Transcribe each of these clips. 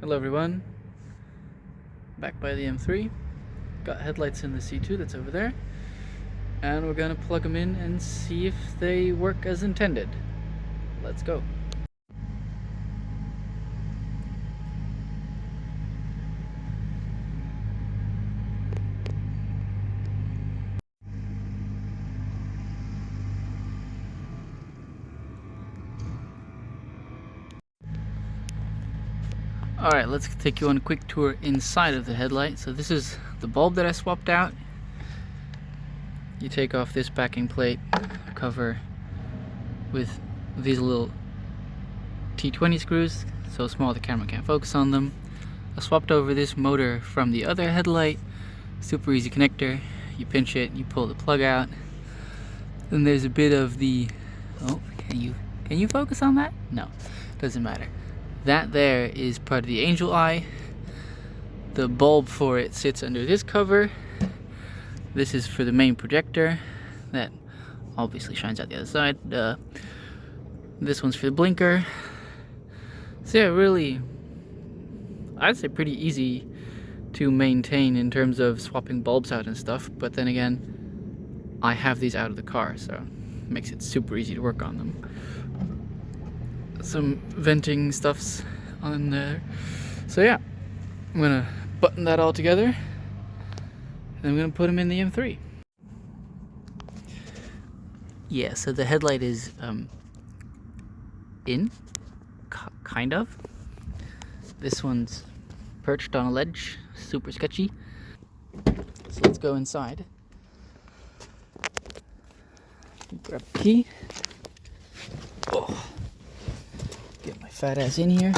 Hello everyone, back by the M3. Got headlights in the C2 that's over there, and we're gonna plug them in and see if they work as intended. Let's go. Alright, let's take you on a quick tour inside of the headlight. So this is the bulb that I swapped out. You take off this backing plate cover with these little T20 screws, so small the camera can't focus on them. I swapped over this motor from the other headlight. Super easy connector. You pinch it, you pull the plug out. Then there's a bit of the... oh, can you focus on that? No, doesn't matter. That there is part of the angel eye. The bulb for it sits under this cover. This is for the main projector that obviously shines out the other side. This one's for the blinker. So yeah, really, I'd say pretty easy to maintain in terms of swapping bulbs out and stuff. But then again, I have these out of the car, so it makes it super easy to work on them. Some venting stuff's on there. So yeah, I'm gonna button that all together and I'm gonna put them in the M3. Yeah, so the headlight is kind of. This one's perched on a ledge, super sketchy. So let's go inside. Grab the key. Oh. Get my fat ass in here.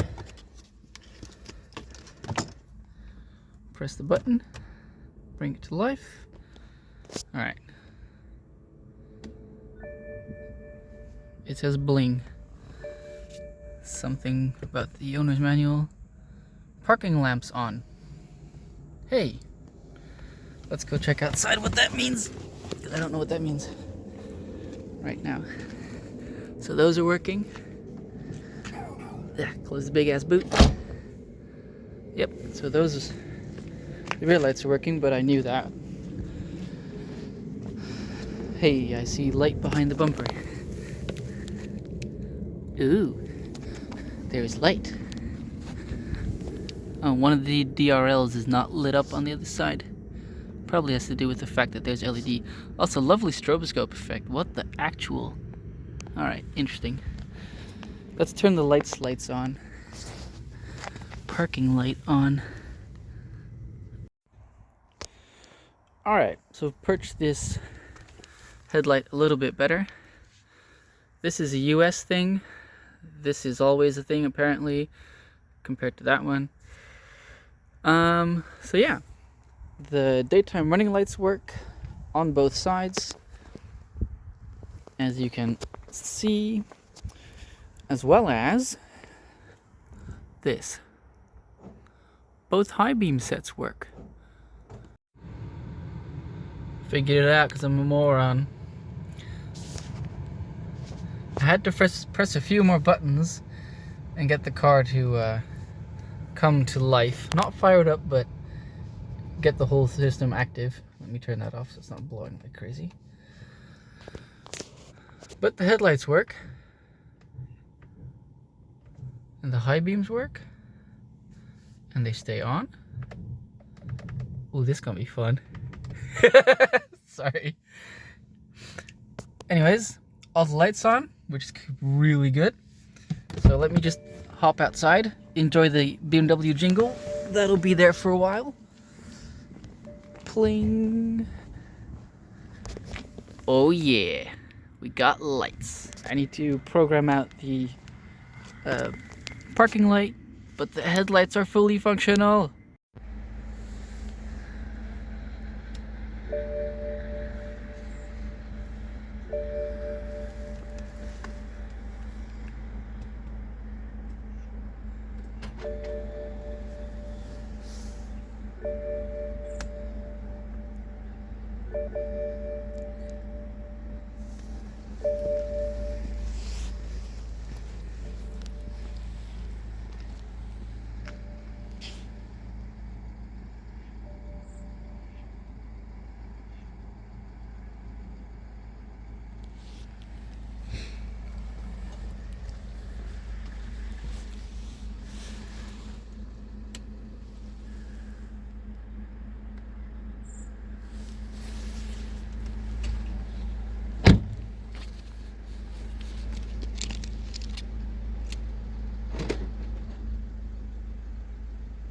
Press the button. Bring it to life. Alright. It says bling. Something about the owner's manual. Parking lamps on. Hey. Let's go check outside what that means. I don't know what that means right now. So those are working. Yeah, close the big ass boot. Yep, so the rear lights are working, but I knew that. Hey, I see light behind the bumper. Ooh, there's light. Oh, one of the DRLs is not lit up on the other side. Probably has to do with the fact that there's LED. Also, lovely stroboscope effect. What the actual? Alright, interesting. Let's turn the lights on. Parking light on. Alright, so I've perched this headlight a little bit better. This is a US thing. This is always a thing apparently, compared to that one. So yeah. The daytime running lights work on both sides, as you can see. As well as this. Both high beam sets work. Figured it out because I'm a moron. I had to press a few more buttons and get the car to come to life. Not fire it up, but get the whole system active. Let me turn that off so it's not blowing like crazy. But the headlights work. And the high beams work. And they stay on. Ooh, this is gonna be fun. Sorry. Anyways, all the lights on, which is really good. So let me just hop outside, enjoy the BMW jingle. That'll be there for a while. Pling. Oh yeah, we got lights. I need to program out the parking light, but the headlights are fully functional.